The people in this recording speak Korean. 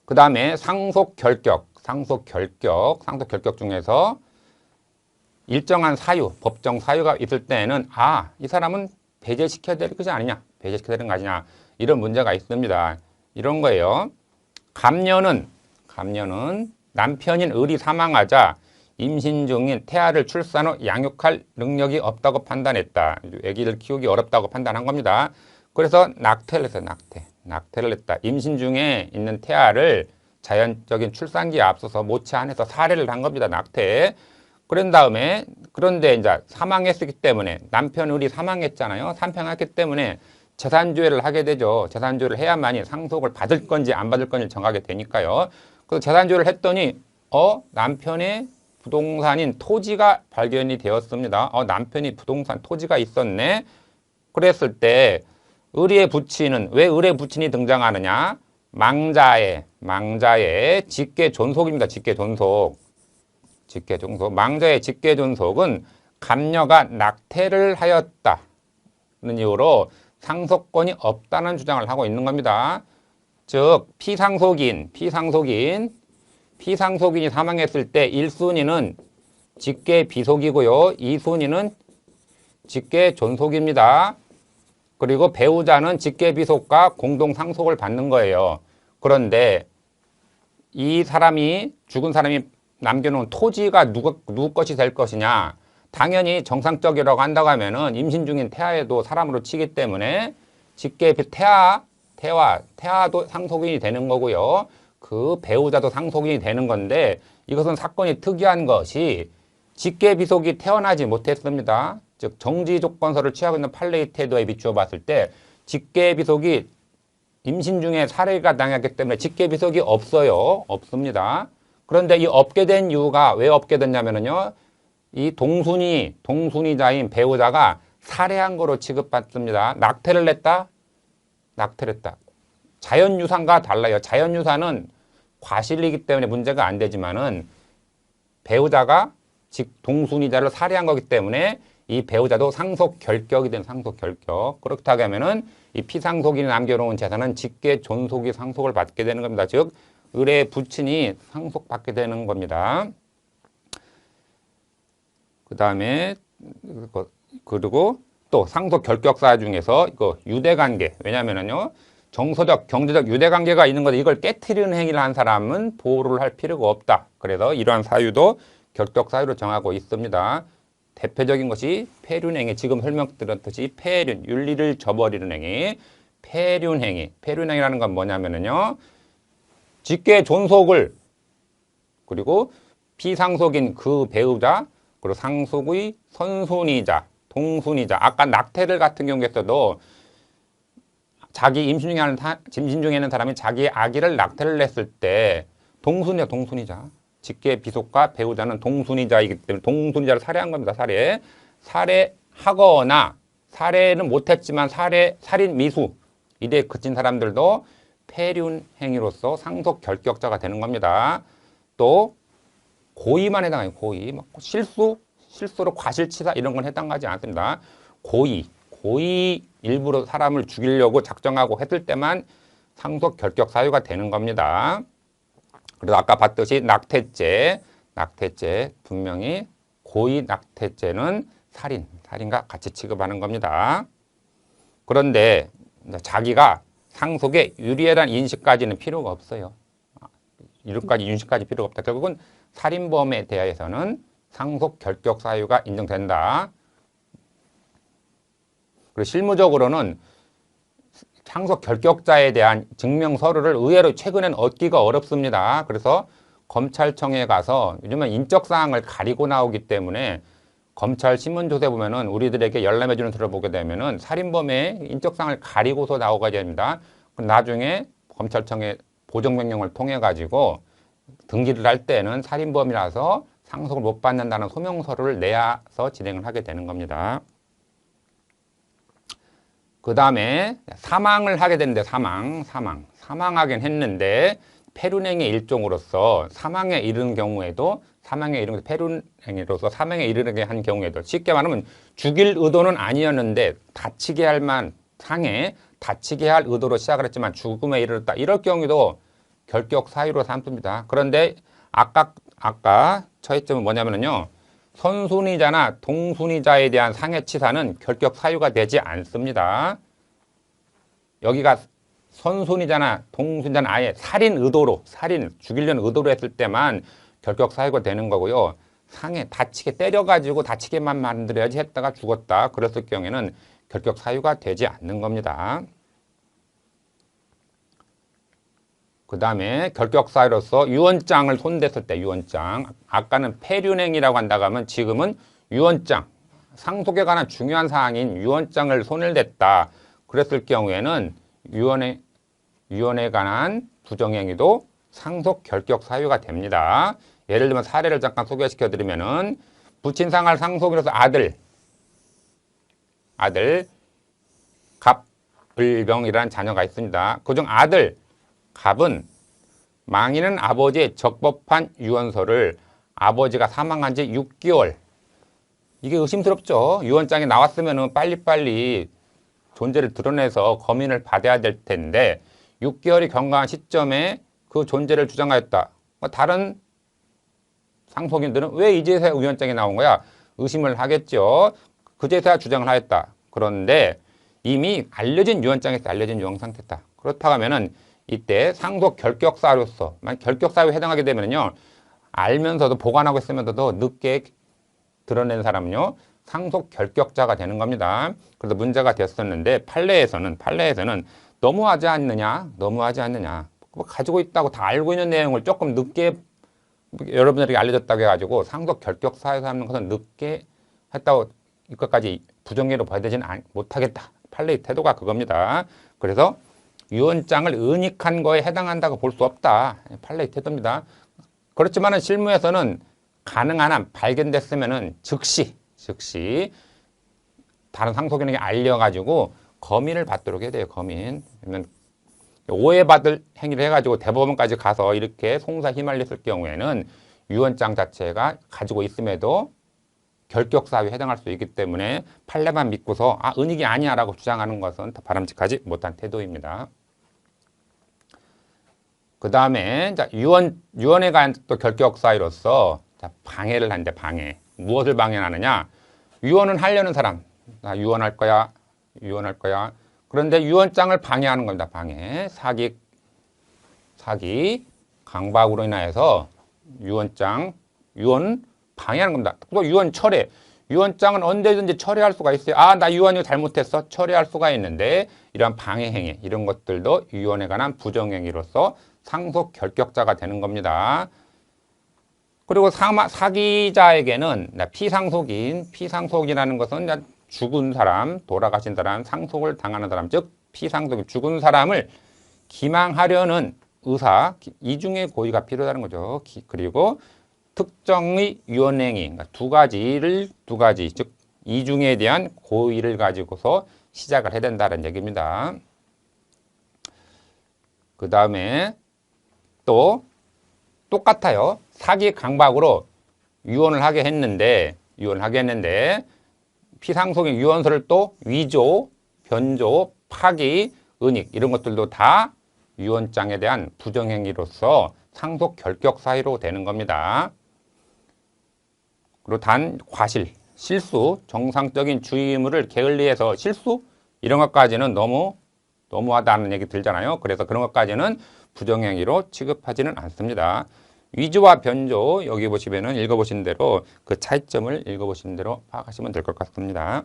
그 다음에 상속결격 중에서 일정한 사유, 법정 사유가 있을 때에는 이 사람은 배제시켜야 될 것이 아니냐, 배제시켜야 되는 거 아니냐, 이런 문제가 있습니다. 이런 거예요. 감녀는 남편인 을이 사망하자 임신 중인 태아를 출산 후 양육할 능력이 없다고 판단했다. 아기를 키우기 어렵다고 판단한 겁니다. 그래서 낙태를 했어요. 낙태를 했다. 임신 중에 있는 태아를 자연적인 출산기에 앞서서 모치 안에서 살해를 한 겁니다. 낙태. 그런 다음에 그런데 이제 사망했기 때문에 남편 을이 사망했잖아요. 사망했기 때문에 재산조회를 하게 되죠. 재산조회를 해야만이 상속을 받을 건지 안 받을 건지 정하게 되니까요. 그래서 재산조회를 했더니 남편의 부동산인 토지가 발견이 되었습니다. 남편이 부동산 토지가 있었네. 그랬을 때 을의 부친은 왜 을의 부친이 등장하느냐? 망자의 직계존속입니다. 직계존속. 망자의 직계존속은 감녀가 낙태를 하였다는 이유로 상속권이 없다는 주장을 하고 있는 겁니다. 즉 피상속인이 사망했을 때 1순위는 직계비속이고요. 2순위는 직계존속입니다. 그리고 배우자는 직계비속과 공동상속을 받는 거예요. 그런데 이 사람이 죽은 사람이 남겨놓은 토지가 누구 것이 될 것이냐? 당연히 정상적이라고 한다고 하면은 임신 중인 태아에도 사람으로 치기 때문에 태아도 상속인이 되는 거고요. 그 배우자도 상속인이 되는 건데 이것은 사건이 특이한 것이 직계비속이 태어나지 못했습니다. 즉 정지조건서를 취하고 있는 판례의 태도에 비추어 봤을 때 직계비속이 임신 중에 살해가 당했기 때문에 직계비속이 없습니다. 그런데 이 없게 된 이유가 왜 없게 됐냐면요. 이 동순이자인 배우자가 살해한 거로 취급받습니다. 낙태를 했다. 자연유산과 달라요. 자연유산은 과실이기 때문에 문제가 안 되지만은 배우자가 동순이자를 살해한 거기 때문에 이 배우자도 상속결격이 된 상속결격. 그렇다고 하면은 이 피상속인이 남겨놓은 재산은 직계존속이 상속을 받게 되는 겁니다. 즉 을의 부친이 상속받게 되는 겁니다. 그 다음에 그리고 또 상속결격사 중에서 이거 유대관계. 왜냐면은요 정서적, 경제적 유대관계가 있는 건데 이걸 깨트리는 행위를 한 사람은 보호를 할 필요가 없다. 그래서 이러한 사유도 결격사유로 정하고 있습니다. 대표적인 것이 폐륜행위, 지금 설명드렸듯이 폐륜, 윤리를 저버리는 행위, 폐륜행위라는 건 뭐냐면은요, 직계존속을 그리고 피상속인 그 배우자, 그리고 상속의 선순위자, 동순위자, 아까 낙태를 같은 경우에서도 자기 임신 중에 있는 사람이 자기의 아기를 낙태를 했을 때 동순위자. 직계비속과 배우자는 동순위자이기 때문에 동순위자를 살해한 겁니다. 살해하거나 살해는 못했지만 살인 미수 이래 그친 사람들도 폐륜 행위로서 상속 결격자가 되는 겁니다. 또 고의만 해당해요. 고의, 실수로 과실치사 이런 건 해당하지 않습니다. 고의 일부러 사람을 죽이려고 작정하고 했을 때만 상속 결격 사유가 되는 겁니다. 그래서 아까 봤듯이 낙태죄 분명히 고의 낙태죄는 살인과 같이 취급하는 겁니다. 그런데 자기가 상속에 유리하다는 인식까지는 필요가 없어요. 이렇게까지 인식까지 필요가 없다. 결국은 살인범에 대해서는 상속 결격 사유가 인정된다. 그리고 실무적으로는 상속 결격자에 대한 증명 서류를 의외로 최근엔 얻기가 어렵습니다. 그래서 검찰청에 가서 요즘은 인적 사항을 가리고 나오기 때문에 검찰 신문조사에 보면은 우리들에게 열람해주는 서류를 보게 되면은 살인범의 인적 사항을 가리고서 나오게 됩니다. 나중에 검찰청의 보정명령을 통해 가지고 등기를 할 때는 살인범이라서 상속을 못 받는다는 소명서류를 내서 진행을 하게 되는 겁니다. 그 다음에 사망을 하게 되는데 사망하긴 했는데 폐륜행위 일종으로서 사망에 이르는 경우에도 폐륜행위로서 사망에 이르게 한 경우에도 쉽게 말하면 죽일 의도는 아니었는데 다치게 할 의도로 시작을 했지만 죽음에 이르렀다. 이럴 경우에도 결격 사유로 삼습니다. 그런데 아까 차이점은 뭐냐면요. 선순위자나 동순위자에 대한 상해치사는 결격 사유가 되지 않습니다. 여기가 선순위자나 동순위자는 아예 죽이려는 의도로 했을 때만 결격 사유가 되는 거고요. 다치게 다치게만 만들어야지 했다가 죽었다. 그랬을 경우에는 결격 사유가 되지 않는 겁니다. 그 다음에 결격 사유로서 유언장을 손댔을 때 유언장. 아까는 폐륜행이라고 한다고 하면 지금은 유언장. 상속에 관한 중요한 사항인 유언장을 손을 댔다. 그랬을 경우에는 유언에 관한 부정행위도 상속 결격 사유가 됩니다. 예를 들면 사례를 잠깐 소개시켜 드리면은 부친상할 상속이로서 아들 갑을병이라는 자녀가 있습니다. 그중 아들 갑은 망인은 아버지의 적법한 유언서를 아버지가 사망한 지 6개월 이게 의심스럽죠. 유언장이 나왔으면 빨리빨리 존재를 드러내서 검인을 받아야 될 텐데 6개월이 경과한 시점에 그 존재를 주장하였다. 다른 상속인들은 왜 이제서야 유언장이 나온 거야? 의심을 하겠죠. 그제서야 주장을 하였다. 그런데 이미 알려진 유언장에서 알려진 유언 상태다. 그렇다고 하면은 이때 상속 결격사유로서 결격사유에 해당하게 되면요. 알면서도 보관하고 있으면서도 늦게 드러낸 사람은요. 상속 결격자가 되는 겁니다. 그래서 문제가 됐었는데 판례에서는 너무하지 않느냐? 가지고 있다고 다 알고 있는 내용을 조금 늦게 여러분들에게 알려졌다고 해가지고 상속 결격사유에서 하는 것은 늦게 했다고 이것까지 부정행위로 봐야 되지는 못하겠다. 판례의 태도가 그겁니다. 그래서 유언장을 은닉한 거에 해당한다고 볼 수 없다. 판례의 태도입니다. 그렇지만 실무에서는 가능한 한 발견됐으면은 즉시 다른 상속인에게 알려가지고 검인을 받도록 해야 돼요. 검인. 그러면 오해받을 행위를 해가지고 대법원까지 가서 이렇게 송사 휘말렸을 경우에는 유언장 자체가 가지고 있음에도 결격사유에 해당할 수 있기 때문에 판례만 믿고서 은닉이 아니야라고 주장하는 것은 바람직하지 못한 태도입니다. 그 다음에 유언에 관한 또 결격사유로서 방해를 하는데 방해. 무엇을 방해하느냐? 유언은 하려는 사람. 유언할 거야. 그런데 유언장을 방해하는 겁니다. 방해. 사기, 강박으로 인하여서 유언 방해하는 겁니다. 또 유언 철회. 유언장은 언제든지 철회할 수가 있어요. 나 유언 이거 잘못했어. 철회할 수가 있는데 이런 방해 행위, 이런 것들도 유언에 관한 부정행위로서 상속 결격자가 되는 겁니다. 그리고 사기자에게는 피상속이라는 것은 죽은 사람, 돌아가신 사람, 상속을 당하는 사람, 즉 피상속인 죽은 사람을 기망하려는 의사, 이중의 고의가 필요하다는 거죠. 그리고 특정의 유언행위, 그러니까 두 가지, 즉 이중에 대한 고의를 가지고서 시작을 해야 된다는 얘기입니다. 그 다음에 또 똑같아요. 사기 강박으로 유언을 하게 했는데 피상속인 유언서를 또 위조, 변조, 파기, 은닉 이런 것들도 다 유언장에 대한 부정행위로서 상속 결격 사유로 되는 겁니다. 그리고 단 과실, 실수, 정상적인 주의 의무를 게을리해서 실수 이런 것까지는 너무하다는 얘기 들잖아요. 그래서 그런 것까지는 부정행위로 취급하지는 않습니다. 위조와 변조 여기 보시면은 읽어보신 대로 그 차이점을 읽어보신 대로 파악하시면 될 것 같습니다.